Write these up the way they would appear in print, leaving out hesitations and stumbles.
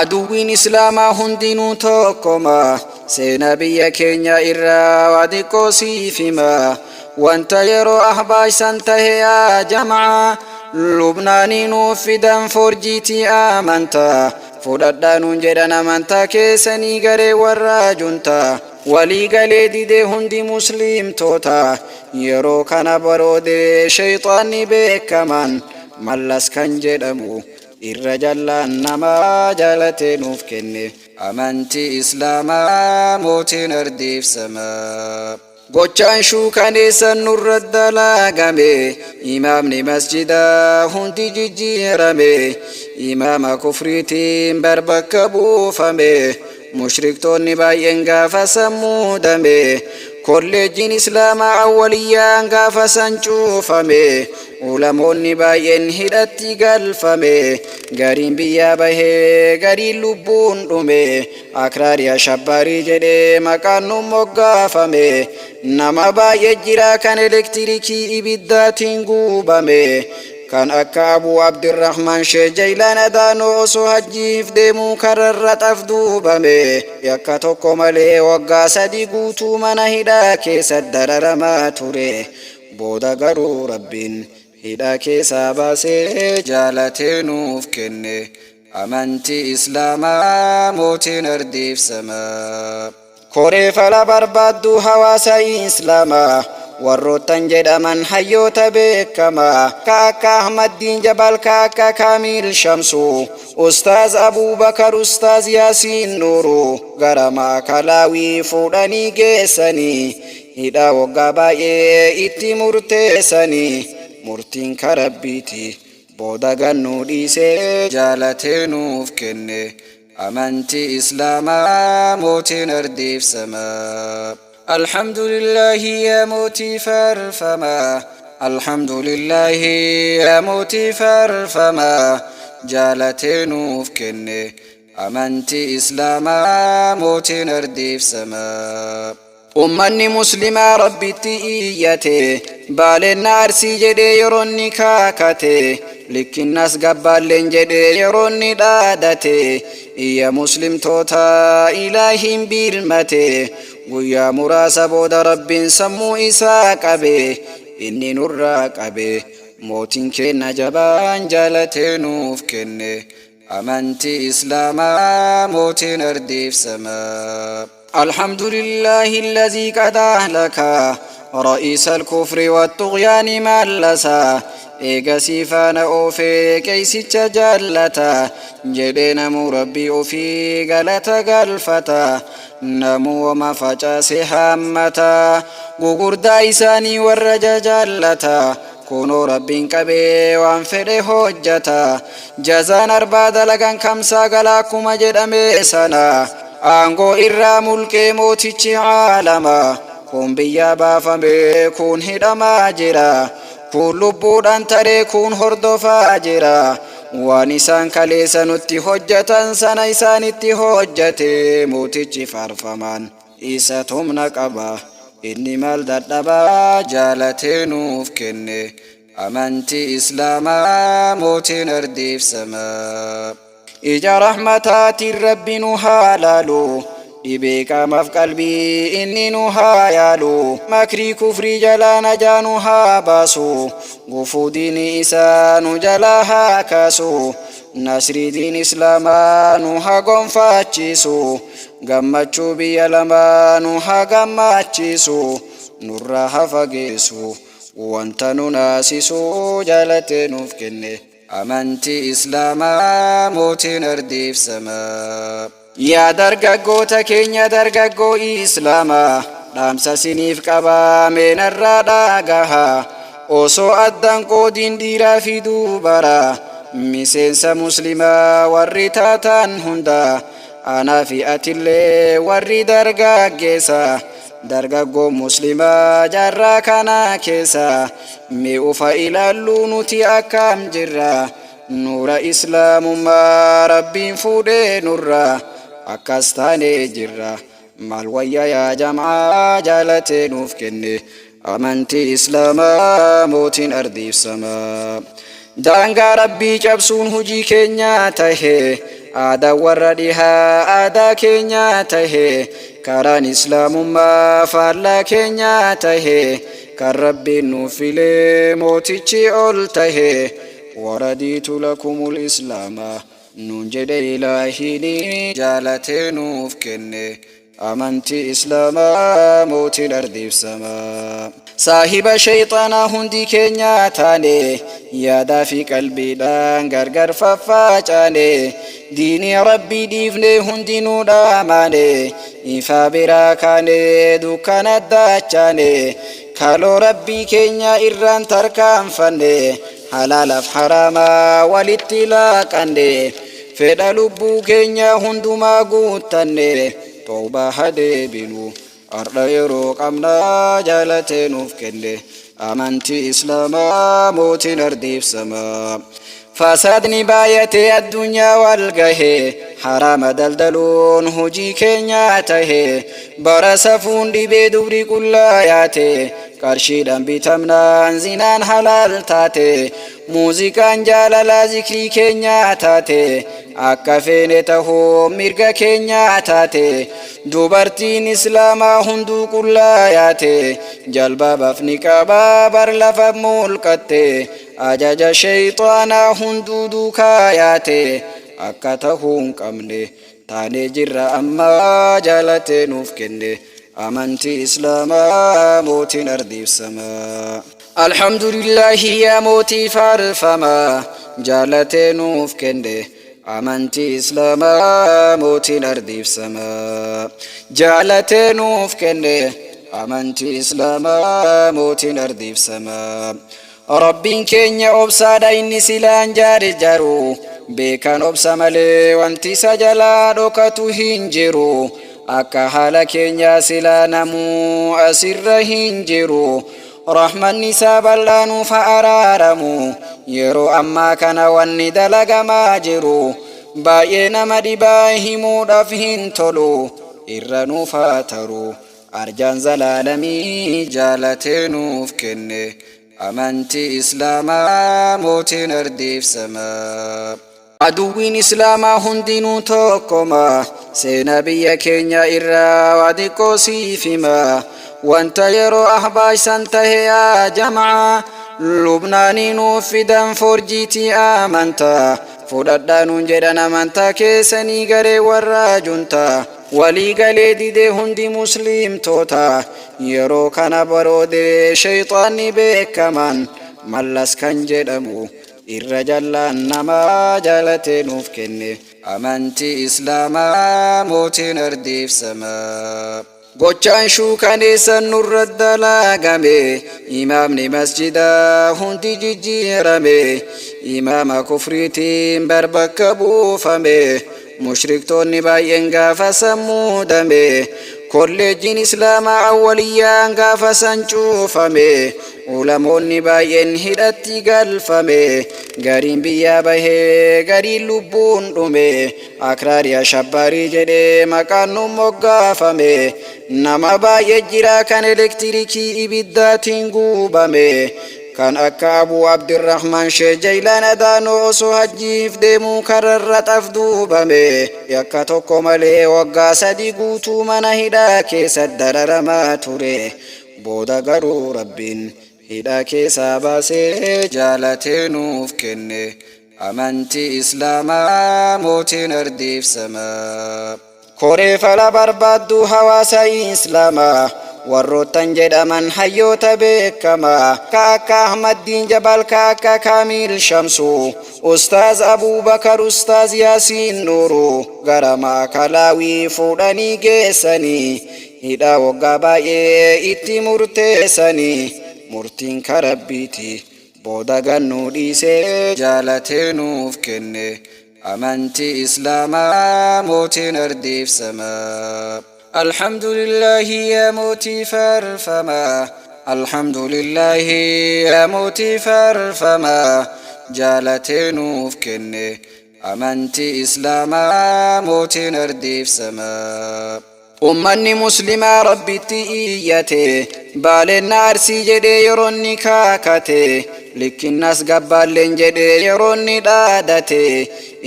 aduwwiin islaamaa hundinuu tokkoma seena biyya keenya irraa waa xiqqoo siif hima wanta yeroo ahbaashan tahe yaa jamaa lubnaanii nuuf fidan forjiitii amantaa fudhadhaa nuun jedhan amantaa keessanii garee warra juntaa walii galee didee hundi muslimtoota yeroo kana baroode shayxaanni beekaman mallas kan jedhamu irra jallaan nama jaalatee nuuf kenne amantii islaamaa mootiin ardiif samaa gochaan shuukaneessan nurra dalagame imaamni masjidaa hundi jijjiirame imaama kufriitiin bakka buufame mushriktoonni baay'een gaafa muudame kolleejjiin islaamaa awwaliyyaan gaafa cuufame ulamoonni baay'een hidhatti galfame gariin biyyaa bahee gariin lubbuun dhume akraariya shabbaarii jedhee maqaan nu moggaafame nama baay'ee jira kan elektirikii ibiddaatiin guubame kan akka Abu Abdirrahman Sheekh Jaylaan Adaanoo osoo hajjiif deemuu kararra xafduubame yakka tokko malee waggaa 3 guutuu mana hidhaa keessa dararamaa ture booda garuu rabbiin hidhaa keessaa baasee jaalatee nuuf kenne amantii islaamaa mootiin ardiif samaa koree fala barbaaddu hawaasa islaamaa warroottan jedhaman hayyoota beekamaa ka akka Ahmaddiin Jabal ka akka Kaamil Shamsuu Ustaaz Abubakar Ustaaz Yaasiin Nuuruu gara Maakalaawii fuudhanii geessanii hidhaa waggaa baay'ee itti murteessanii murtiin karabbiiti booda gannuu dhiisee jaalatee nuuf kenne amantii islaamaa mootiin ardiif samaa الحمد لله يا موتي فارفما الحمد لله يا موتي فارفما جالتينوف كني أمنتي إسلاما موتي نرديف سما أمني مسلمة ربي تئيتي بالنا أرسي جدي يروني كاكتي لكن الناس قبالين جدي يروني دادتي يا مسلم توتا إلهي بالمتي guyyaa muraasa booda rabbiin sammuu isaa qabe inni nurraa qabe mootiin keenya jabaan jaalatee nuuf kenne amantii islaamaa mootiin ardiif samaa alhamdulillahi allazii qad ahlaka رئيس الكفر والطغيان ملسا إيغسي فانا أوفي كيسي جالتا جدين مربي أوفي غلتا غلفتا نمو وما فجاسي حمتا غغور دايساني والرجا جالتا كونو ربين كبي وانفره حجتا جزان أرباد لغن كمسا غلاكم جدامي سنا آنغو إرى ملك موتيچ عالما kun biyya baafame kun hidhamaa jira kun lubbuudhaan taree kun hordofaa jira waan isaan kaleessa nutti hojjetan sana isaanitti hojjete mootichi faarfamaan isa tumna qaba inni maal dadhabaa jaalatee nuuf kenne amantii islaamaa mootiin ardiif samaa ija rahmataatiin rabbi nu haalaalu دبيكا مف قلبي إني نوها يالو مكري كفري جلا نجانوها باسو غفو دين إسان جلاها كاسو نصر دين إسلاما نوها قنفاتشيسو غمتشو بيالما نوها غمتشيسو نورها فقيسو وانتنو ناسيسو جالتي نفكني أمنتي إسلاما موتين أرديف سما يا درجة كينيا درجة إسلاما دامسا سنيف كبا من الرادة جها أوسو أدن قودين ديرا في دوبارا مسنسا مسلمة ورّتاتان هندا أنا في أتلي ورّي درجة جيسا درجة مسلمة جرّا كنا كيسا ميوفا إلى اللونتي أكام جرّا نور إسلام ما ربي فودي نورا أكستاني جرّا مالويا يا جماعة جالتي نوفكني أمنتي إسلاما موتين أرديف سما دانغا ربي جبسون هجي كينيا تهي aadaa warra dhihaa aadaa keenya tahe karaan islaamummaa faallaa keenya tahe kan rabbiin nuuf filee mootichi ol tahe waradiitu lakumul islaama nuun jedhe ilaahiin jaalatee nuuf kenne amantii islaamaa mootiin ardiif samaa saahiba shayxaanaa hundi keenya taane yaadaa fi qalbiidhaan gargar faffacaane diinii rabbii dhiifne hundinuu dhaamaane ifaa biraa kaane dukkana addachaane kaloo rabbii keenya irraan tarkaanfanne halaalaaf haraamaa walitti laaqanne fedha lubbuu keenya hundumaa guuttanne tawbaa hadeebinu arda yeroo qabnaa jaalatee nuuf kenne amantii islaamaa mootiin ardiif samaa fasaadni baay'atee addunyaa wal gahee haraama daldaluun hojii keenya tahe bara safuun dhibee dubri qullaa yaate qarshiidhaan bitamnaan zinaan halaal taate muuziqaan jaalalaa zikrii keenya taate akka feene tahuu mirga keenya taate dubartiin islaamaa hunduu qullaa yaate jalbabaaf niqaabaa bar lafa mulqatte ajaja shayxaanaa hunduu duukaa yaate akka tahuu hin qabne taane jirra ammaa jaalatee nuuf kenne amantii islaamaa mootiin ardiif samaa alhamdulillahi yaa mootii faarfamaa jaalatee nuuf kenne amantii islaamaa mootiin ardiif samaa jaalatee nuuf kenne amantii islaamaa mootiin ardiif samaa rabbiin keenya obsaadha inni silaan jaru beekan obsa malee wanti isa jalaa dhokatu hin jiru akka haala keenya silaa namuu asirra hin jiru rahmanni isaa bal'aanuuf araaramu yeroo ammaa kana wanni dalagamaa jiru baay'ee nama dhibaa himuudhaaf hin tolu irra nuuf haa taru arjaan zalaalamii jaalatee nuuf kenne amantii islaamaa mootiin ardiif samaa aduwwiin islaamaa hundinuu tokkoma seenaa biyya keenya irraa waa xiqqoo siif himaa wanta yeroo ahbaashan tahe yaa jamaa lubnaanii nuuf fidan forjiitii amantaa fudhadhaa nuun jedhan amantaa keessanii garee warra juntaa walii galee didee hundi muslimtoota yeroo kana baroodee shayxaanni beekaman mallas kan jedhamu irra jallaan namaa jaalatee nuuf kenne amantii islaamaa mootiin ardiif samaa gochaan shuukaneessan nurra dalagame imaamni masjidaa hundi jijjiirame imaama kufriitiin bakka buufame mushriktoonni baay'een gaafa sammuudame kolleejjiin islaamaa awwaliyyaan gaafa san cuufame ulamoonni baay'een hidhatti galfame gariin biyyaa bahee gariin lubbuun dhume akraariyaa shabbaarii jedhee maqaan nu moggaafame nama baay'ee jira kan elektirikii ibiddaatiin guubame kan akka Abu Abdirrahman Sheekh Jaylaan Adaanoo osoo hajjiif deemuu kararra xafduubame yakka tokko malee waggaa 3 guutuu mana hidhaa keessa dararamaa ture booda garuu rabbiin hidhaa keessaa baasee jaalatee nuuf kenne amantii islaamaa mootiin ardiif samaa koree fala barbaaddu hawaasa islaamaa warroottan jedhaman hayyoota beekamaa ka akka Ahmaddiin Jabal ka akka Kaamil Shamsuu Ustaaz Abubakar Ustaaz Yaasiin Nuuruu gara Maakalaawii fuudhanii geessanii hidhaa waggaa baay'ee itti murteessanii murtiin karabbiiti booda gannuu dhiisee jaalatee nuuf kenne amantii islaamaa mootiin ardiif samaa الحمد لله يا موتي فارفما الحمد لله يا موتي فارفما جالتي نوف كني أمنتي إسلاما موتي نرديف سما أمني مسلمة ربي تئيتي بالنا أرسي جدي يروني كاكتي likkinnas gabbaalleen jedhe yeroonni dhaadate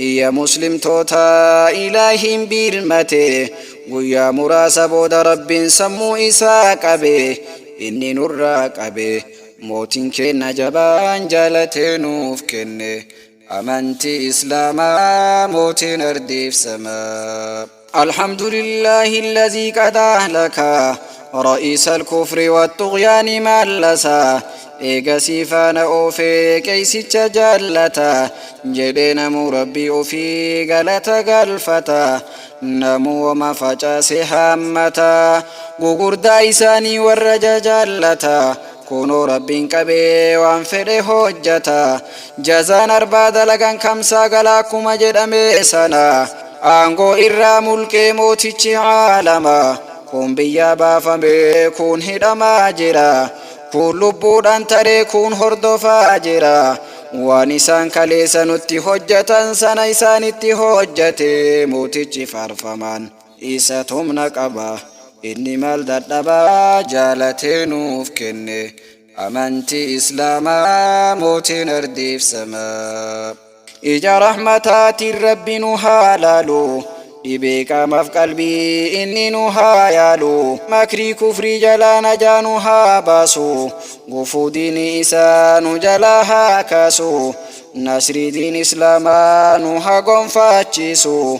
iyya muslimtoota ilaahiin birmate guyyaa muraasa booda rabbiin sammuu isaa qabe inni nurraa qabe mootiin keenya jabaan jaalatee nuuf kenne amantii islaamaa mootiin ardiif samaa alhamdulillahi allazii qad ahlaka رئيس الكفر والطغيان ملسا إيغسي فانا أوفي كيسي تجلتا جدين مربي في غلطة غلفتا نمو وما فجاسي حمتا غغور دايساني والرجا جلتا كونو ربين كبي وانفره حجتا جزان أرباد لغن كمسا غلاكم جدامي سنا آنغو إرى ملك موتيچي عالما kun biyya baafame kun hidhamaa jira kun lubbuudhaan taree kun hordofaa jira waan isaan kaleessa nutti hojjetan sana isaanitti hojjete mootichi faarfamaan isa tumna qaba inni maal dadhabaa jaalatee nuuf kenne amantii islaamaa mootiin ardiif samaa ija rahmataatiin rabbi nu haalaalu دبيكا مف قلبي إني نوها يالو مكري كفري جلا نجانوها باسو غفو دين إسانو جلاها كاسو نصري دين إسلاما نوها قنفاتشيسو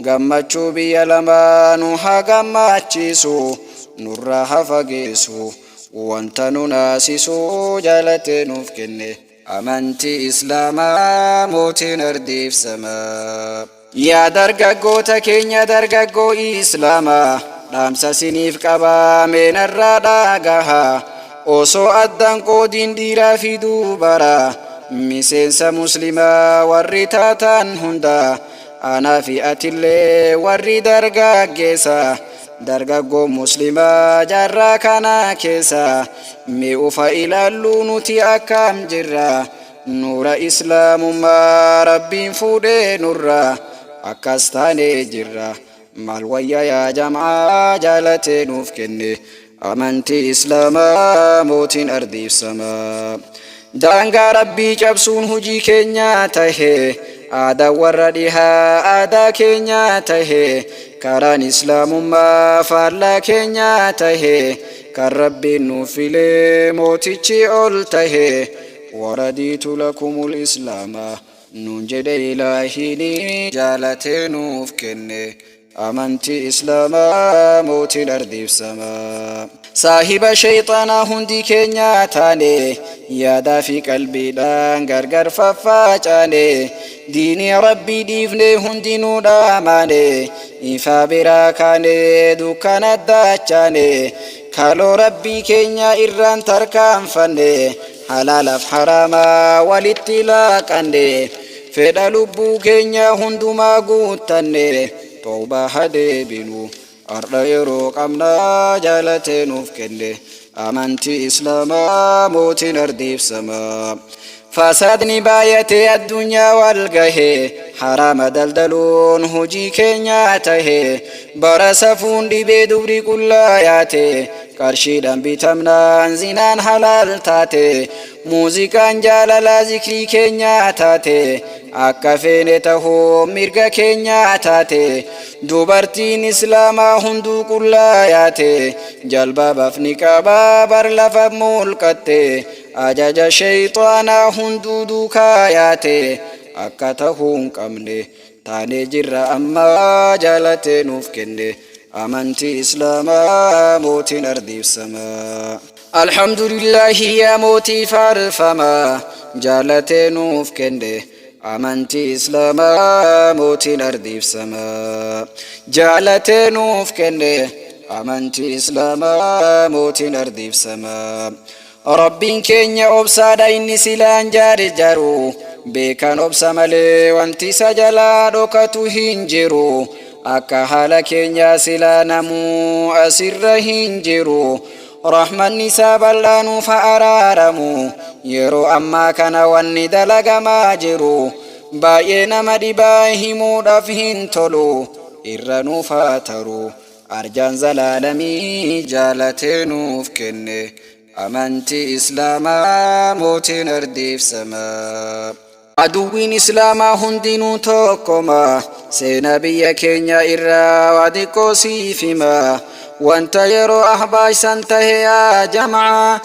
غمتشو بيالما نوها غمتشيسو نورها فقيسو وانتنو ناسيسو جالتي نفكني أمنتي إسلاما موتين أرديف سما يا درجة كينيا درجة إسلاما دامسا سنيف كبا من الرادة جها أوسو أدن قودين ديرا في دوبارا مسنسا مسلمة ورّتاتان هندا أنا في أتلي ورّي درجة جيسا درجة مسلمة جرّا كانا كيسا ميوفا إلى اللونوتي أكام جرّا نور إسلام ما ربي فودي نورا أكستاني جرّا مالويا يا جماعة جالتي نوفكني أمنتي إسلاما موتين أردي سما دانغا ربي جبسون هجي كينيا تهي آدا وردها آدا كينيا تهي كاران إسلام ما فارلا كينيا تهي كالربي نوفيلي موتيشي أول تهي ورديت لكم الإسلام ننجد إلهيني جالتي نوفكني أمنتي إسلاما موتين أرديف سما صاحب شيطانا هندي كينيا تاني يادا في قلبي دان غرغر ففاچاني ديني ربي ديفني هندي نودا ماني إفا براكاني دوكان داچاني كالو ربي كينيا إران تركان فني حلال حراما والاتلاقاني فدا لبو كينيا هندوما غوتاني توبة هدي بنو أرض يروق أمنا جالتي نوفكني أمنتي إسلاما موتين أرديف سما فسادني بايتي الدنيا والقهي حرام دلدلون هجي كينيا تهي برسفون دي بدوري كل آياتي كرشيدان بتمنان زنان حلال تاتي موزيكان جاللا ذكري كينيا تاتي akka feene tahoo mirga keenya taate dubartiin islaamaa hunduu qullaa yaate jalbabaaf niqaabaa bar lafa mulqatte ajaja shayxaanaa hunduu duukaa yaate akka tahuu hin qabne taanee jirra amma jaalatee nuuf kenne amantii islaamaa mootiin ardiif samaa alhamdulillahi yaa mootii faarfamaa jaalatee nuuf kenne أمنتي إسلاما موتين أرديف سما جعلتي نوف كني أمنتي إسلاما موتين أرديف سما ربين كينيا أبسادا إني سيلان جاري جارو بيكان أبسا ملي وانتي سجلا دوكتو هنجرو أكا حالا كينيا سيلانمو أسر هنجرو رحمن نساب اللانو فأرارمو يرو أما كان واني دلق ما جرو باينا مدباه مودفهن تلو إرنو فاترو أرجان زلالمي جالتي نوف كني amantii islaamaa mootiin ardiif samaa. Aduwwiin islaamaa hundinuu tokkoma seenaa biyya keenya irraa waa xiqqoo siif hima wanta yeroo ahbaashan tahe yaa jamaa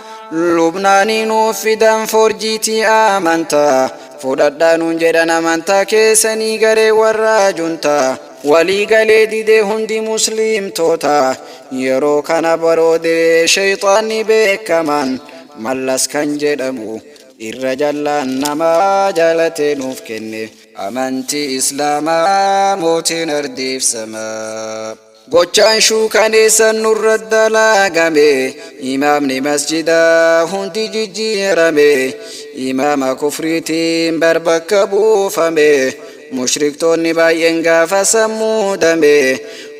lubnaanii nuuf fidan forjiitii amantaa fudhadhaa nuun jedhan amantaa keessanii garee warra juntaa walii galee didee hundi muslimtoota yeroo kana baroode shayxaanni beekaman mallas kan jedhamu irra jallaan nama jaalatee nuuf kenne amantii islaamaa mootiin ardiif samaa. Gochaan shuukaneessan nurra dalagame imaamni masjidaa hundi jijjiirame imaama kufriitiin bakka buufame mushriktoonni baay'een gaafa sammudame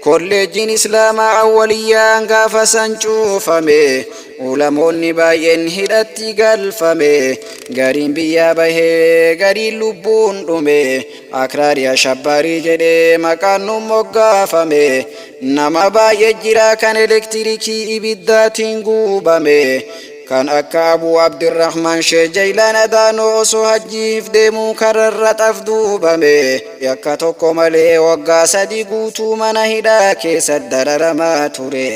kolleejjiin islaamaa awwaliyyaan gaafa san cuufame ulamoonni baay'een hidhatti galfame gariin biyyaa bahee gariin lubbuun dhume akraari ashabbaarii jedhee maqaan nu moggaafame nama baay'ee jira kan elektirikii ibiddaatiin guubame kan akka Abu Abdirrahman Sheekh Jaylaan Adaanoo osoo hajjiif deemuu kararra xafduubame yakka tokko malee waggaa 3 guutuu mana hidhaa keessa dararamaa ture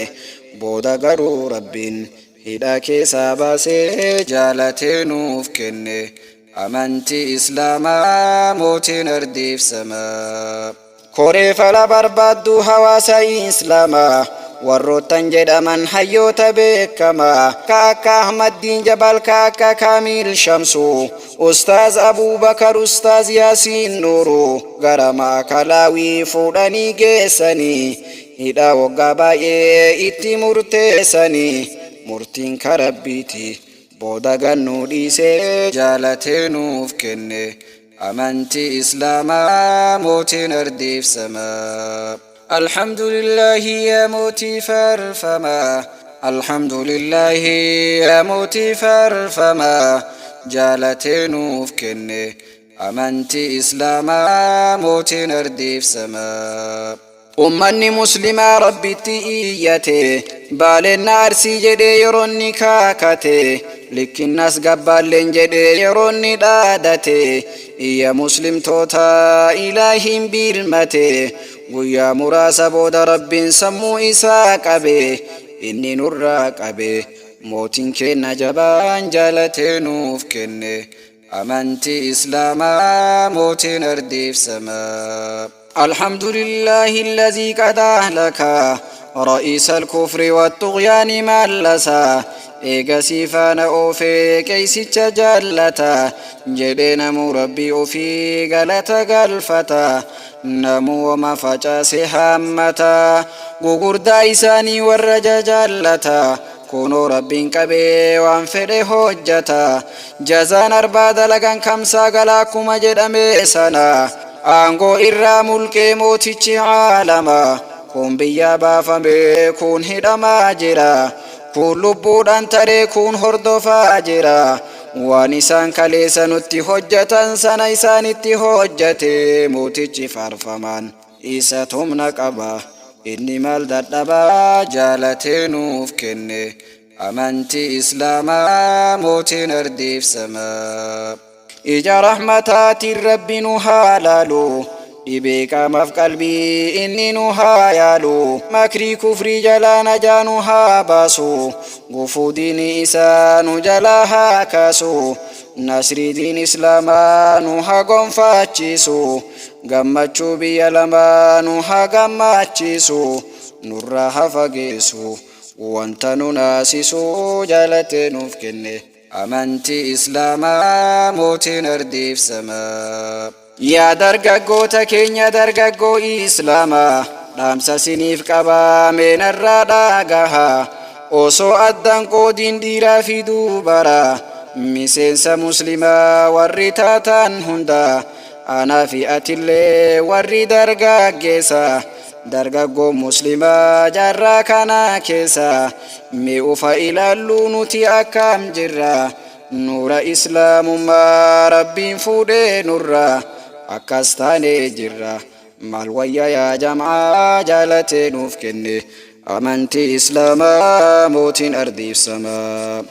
booda garuu rabbiin hidhaa keessaa baasee jaalatee nuuf kenne amantii islaamaa mootiin ardiif samaa. Koree fala barbaaddu hawaasa islaamaa warroottan jedhaman hayyoota beekamaa ka akka Ahmaddiin Jabal ka akka Kaamil Shamsuu Ustaaz Abubakar Ustaaz Yaasiin Nuuru gara Maakalaawii fuudhanii geessanii hidhaa waggaa baay'ee itti murteessanii murtiin karabbiiti booda gannuu dhiisee jaalatee nuuf kenne amantii islaamaa mootiin ardiif samaa. الحمد لله يا موتي فارفما الحمد لله يا موتي فارفما جالتي نوف كني أمنتي إسلاما موتي نرديف سما أمني مسلمة ربي تييتي بالنا أرسي جدي يروني كاكتي لكن الناس قبالين جدي يروني دادتي يا مسلم توتا إلهي بيرمتي ويا مراسة بودا رب سمو إساء قبي إني نرى قبي موتين كنا جبان جالتي نوف كني أمنتي إسلاما موتين أرديف سما. الحمد لله الذي قد أهلك رئيس الكفر والطغيان ملسا إيغا سيفان أوفي كيسي جالتا جدين مربي أوفي غلطة غلفتا نمو وما فجاسي حمتا غغردا إساني والرجا جالتا كونو ربين كبي وانفره حجتا جزان أرباد لغن كمسا غلاكم جدامي سنا آنغو إرى ملك موتيچ عالما كون بيا بافمي كون هدما جرا كون لبودان تري كون هردفا جرا وانسان كاليسا نتي حجتا سنا إسان اتي حجتي موتيچ فارفمان إسا تمنا قبا إني مال دادبا جالتي نوف كني أمنتي إسلاما موتين أرديف سما. إجا رحمتات الرب نهالالو إبيك مف قلبي إني نهايالو مكري كفري جلا نجانها باسو غفو دين إسان جلاها كاسو نصر دين إسلاما نها قنفاتشيسو غمچو بيا لما نها غمچيسو نرها فقيسو وانتنو ناسيسو جالتي نفكني أمنتي إسلاما موتين أرديف سما. يا درقاقو تكين درقاقو إسلاما رامسا سنيف قبا من الراداقها وصو أدن قودين ديرا في دوبارا مسينسا مسلما ورطاتان هندا أنا في أتلي ورّي درقاقيسا درقاقو مسلما جرّا كانا كيسا ميوفا إلى اللونوتي أكام جرّا نور إسلام ما ربين فودي نورا أكستاني جرّا مالويا يا جماعة جالتي نوفكني amantii islaamaa mootiin ardiif samaa.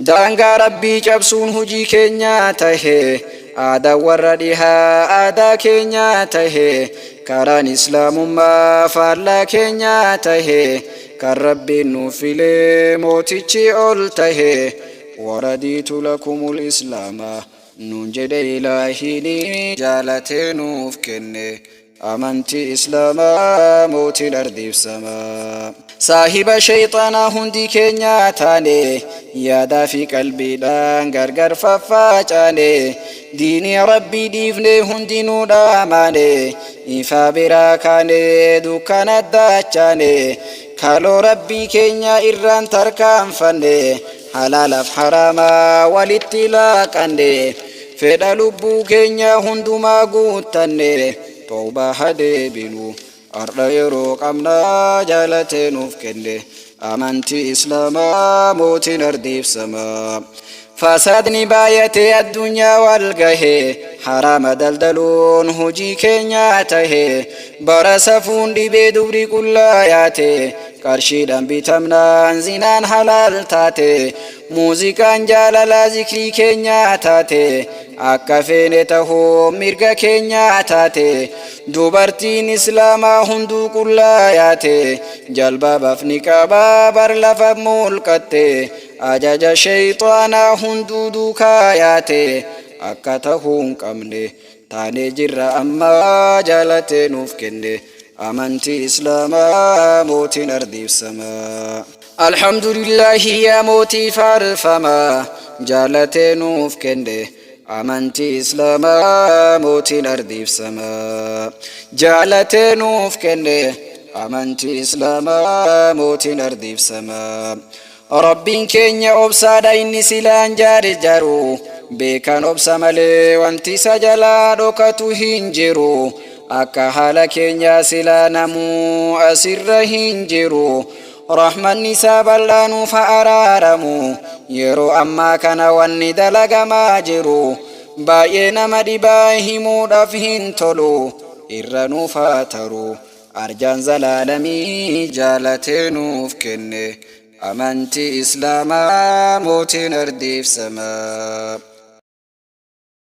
Daangaa rabbii cabsuun hojii keenya tahe aadaa warra dhihaa aadaa keenya tahe karaan islaamummaa faallaa keenya tahe kan rabbiin nuuf filee mootichi ol tahe waradiitu lakumul islaama nuun jedhe ilaahiin jaalatee nuuf kenne amantii islaamaa mootiin ardiif samaa. Saahiba shayxaanaa hundi keenya taane yaadaa fi qalbiidhaan gargar faffacaane diinii rabbii dhiifne hundinuu dhaamaane ifaa biraa kaane dukkana addachaane kaloo rabbii keenya irraan tarkaanfanne halaalaaf haraamaa walitti laaqanne fedha lubbuu keenya hundumaa guuttanne tawbaa hadeebinu arda yeroo qabnaa jaalatee nuuf kenne amantii islaamaa mootiin ardiif samaa. Fasaadni baay'atee addunyaa wal gahee haraama daldaluun hojii keenya tahee bara safuun dhibee dubri qullaa yaate qarshiidhaan bitamnaan zinaan halaal taate muuziqaan jaalalaa zikrii keenya taate akka feene tahuu mirga keenya taate dubartiin islaamaa hunduu qullaa yaate jalbabaaf niqaabaa bar lafa mulqatte ajaja shayxaanaa hunduu duukaa yaate akka tahuu hin qabne taane jirra ammaa jaalatee nuuf kenne amantii islaamaa mootiin ardiif samaa. Alhamdulillahi yaa mootii faarfamaa jaalatee nuuf kenne amantii islaamaa mootiin ardiif samaa. Jaalatee nuuf kenne amantii islaamaa mootiin ardiif samaa. Rabbiin keenya obsaadha inni silaan jaru beekan obsa malee wanti isa jalaa dhokatu hin jiru akka haala keenya silaa namuu asirra hin jiru rahmanni isaa bal'aanuuf araaramu yeroo ammaa kana wanni dalagamaa jiru baay'ee nama dhibaa himuudhaaf hin tolu irra nuuf haa taru arjaan zalaalamii jaalatee nuuf kenne amantii islaamaa mootiin ardiif samaa.